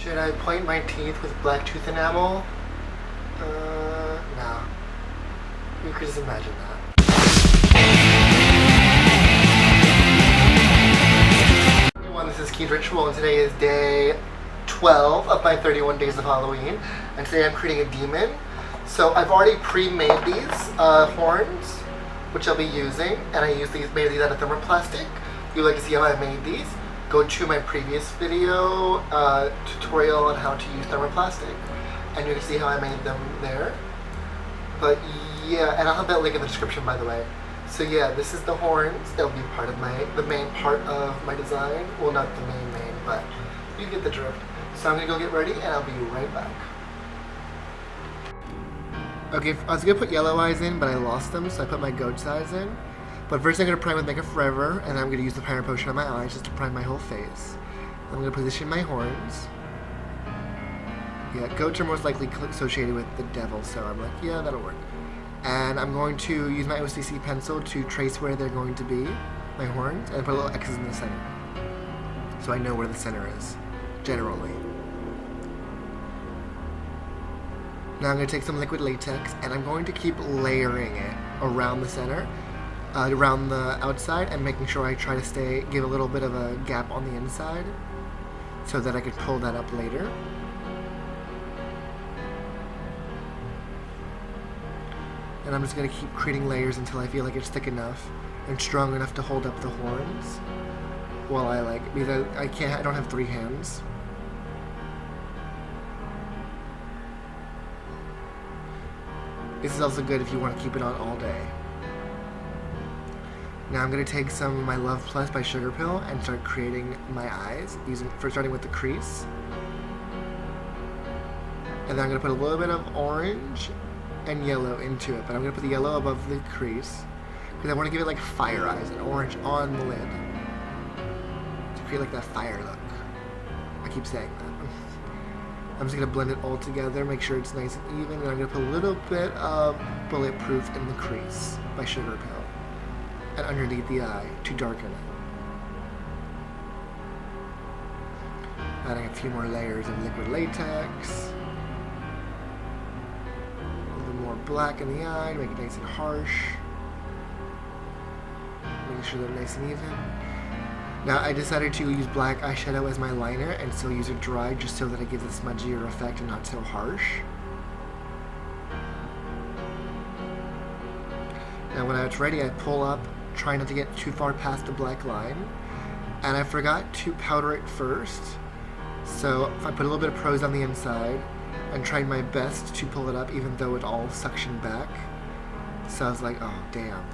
Should I point my teeth with black tooth enamel? No. You could just imagine that. Hey everyone, this is Keith Ritual, and today is day 12 of my 31 days of Halloween. And today I'm creating a demon. So I've already pre-made these horns, which I'll be using, and I made these out of thermoplastic. If you'd like to see how I made these, go to my previous video tutorial on how to use thermoplastic, and you can see how I made them there. But yeah, and I'll have that link in the description, by the way. So yeah, this is the horns. They'll be part of the main part of my design. Well, not the main, but you get the drift. So I'm gonna go get ready, and I'll be right back. Okay, I was gonna put yellow eyes in, but I lost them, so I put my goat's eyes in. But first I'm gonna prime with Makeup Forever, and then I'm gonna use the Primer Potion on my eyes just to prime my whole face. I'm gonna position my horns. Yeah, goats are most likely associated with the devil, so I'm like, yeah, that'll work. And I'm going to use my OCC pencil to trace where they're going to be, my horns, and put a little X's in the center. So I know where the center is, generally. Now I'm going to take some liquid latex, and I'm going to keep layering it around the center, around the outside, and making sure I try to give a little bit of a gap on the inside, so that I could pull that up later. And I'm just going to keep creating layers until I feel like it's thick enough and strong enough to hold up the horns. While because I don't have 3 hands. This is also good if you want to keep it on all day. Now I'm going to take some of my Love Plus by Sugarpill and start creating my eyes, starting with the crease. And then I'm going to put a little bit of orange and yellow into it, but I'm going to put the yellow above the crease because I want to give it like fire eyes and orange on the lid to create like that fire look. I keep saying that. I'm just going to blend it all together, make sure it's nice and even, and I'm going to put a little bit of Bulletproof in the crease by Sugarpill and underneath the eye to darken it. Adding a few more layers of liquid latex. A little more black in the eye to make it nice and harsh. Making sure they're nice and even. Now I decided to use black eyeshadow as my liner and still use it dry just so that it gives a smudgier effect and not so harsh. Now when it's ready, I pull up, try not to get too far past the black line, and I forgot to powder it first, so I put a little bit of Prose on the inside and tried my best to pull it up even though it all suctioned back. So I was like, oh damn.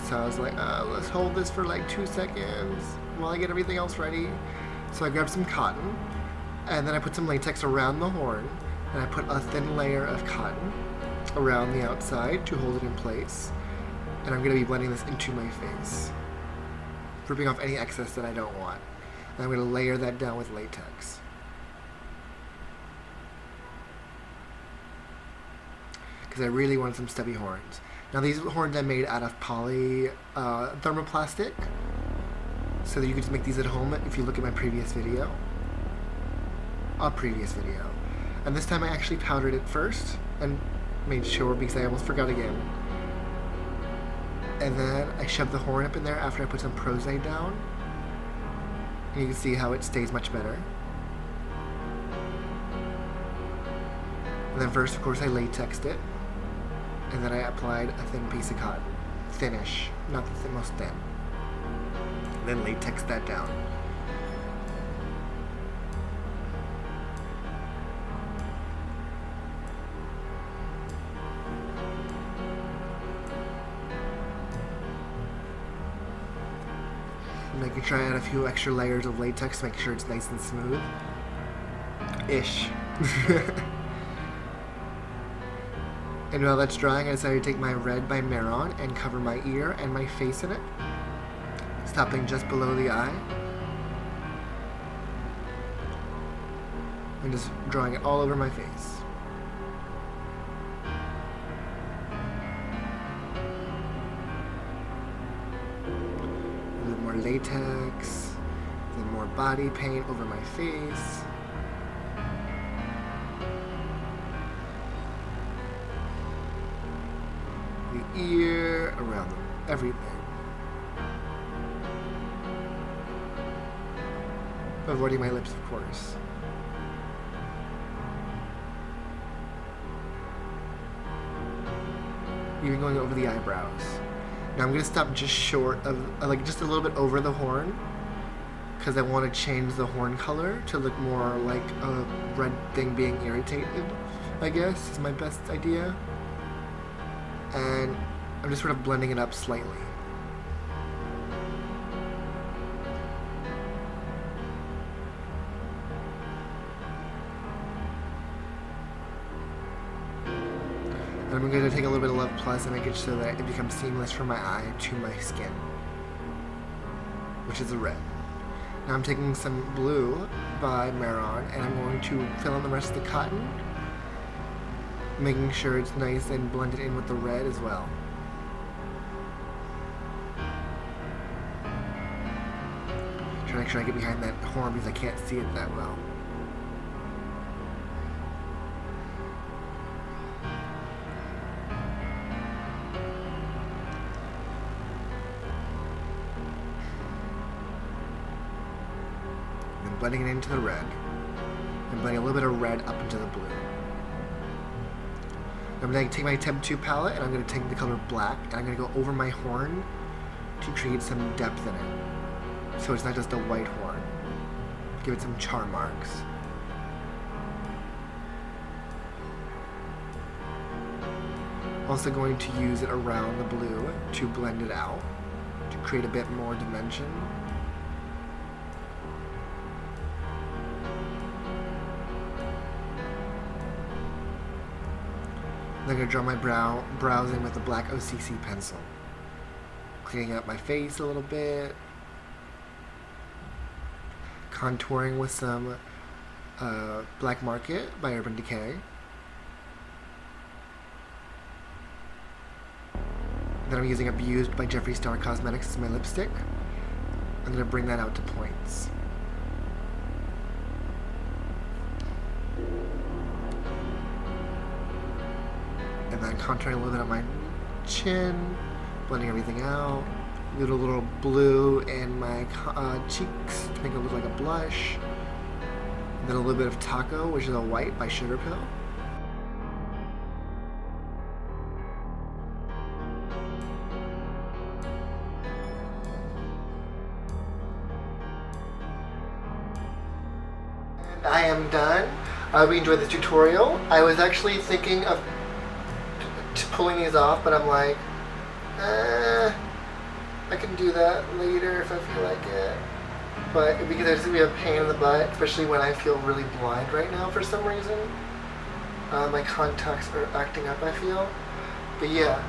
So I was like, let's hold this for like 2 seconds while I get everything else ready. So I grabbed some cotton, and then I put some latex around the horn, and I put a thin layer of cotton around the outside to hold it in place. And I'm going to be blending this into my face, ripping off any excess that I don't want. And I'm going to layer that down with latex. Because I really want some stubby horns. Now these horns I made out of poly thermoplastic, so that you can just make these at home if you look at my previous video. And this time I actually powdered it first and made sure because I almost forgot again. And then I shoved the horn up in there after I put some Prose down. And you can see how it stays much better. And then first, of course, I latexed it. And then I applied a thin piece of cotton. Thinnish, not the most thin. And then latex that down. Making sure I add a few extra layers of latex to make sure it's nice and smooth. Ish. And while that's drying, I decided to take my red by Mehron and cover my ear and my face in it, stopping just below the eye. And just drawing it all over my face. A little more latex, then more body paint over my face. The ear, around everything. Avoiding my lips, of course. Even going over the eyebrows. Now I'm gonna stop just short of, like just a little bit over the horn, because I want to change the horn color to look more like a red thing being irritated, I guess, is my best idea. And I'm just sort of blending it up slightly. And I'm going to take a little bit of Love Plus and make it so that it becomes seamless from my eye to my skin, which is the red. Now I'm taking some blue by Mehron and I'm going to fill in the rest of the cotton, making sure it's nice and blended in with the red as well. Trying to make sure I get behind that horn because I can't see it that well. Blending it into the red, and blending a little bit of red up into the blue. I'm going to take my Temp 2 palette and I'm going to take the color black and I'm going to go over my horn to create some depth in it. So it's not just a white horn. Give it some char marks. Also going to use it around the blue to blend it out, to create a bit more dimension. I'm going to draw my brows in with the black OCC pencil. Cleaning up my face a little bit. Contouring with some Black Market by Urban Decay. Then I'm using Abused by Jeffree Star Cosmetics as my lipstick. I'm going to bring that out to points. And then contouring a little bit on my chin, blending everything out. A little blue in my cheeks to make it look like a blush. And then a little bit of Taco, which is a white by Sugar Pill. And I am done. I hope you enjoyed this tutorial. I was actually thinking of pulling these off, but I'm like, I can do that later if I feel like it. But because it's gonna be a pain in the butt, especially when I feel really blind right now for some reason. My contacts are acting up, I feel. But yeah,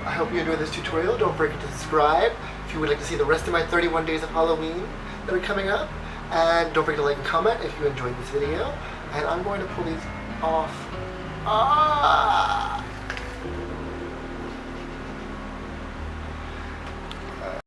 I hope you enjoyed this tutorial. Don't forget to subscribe if you would like to see the rest of my 31 days of Halloween that are coming up. And don't forget to like and comment if you enjoyed this video. And I'm going to pull these off.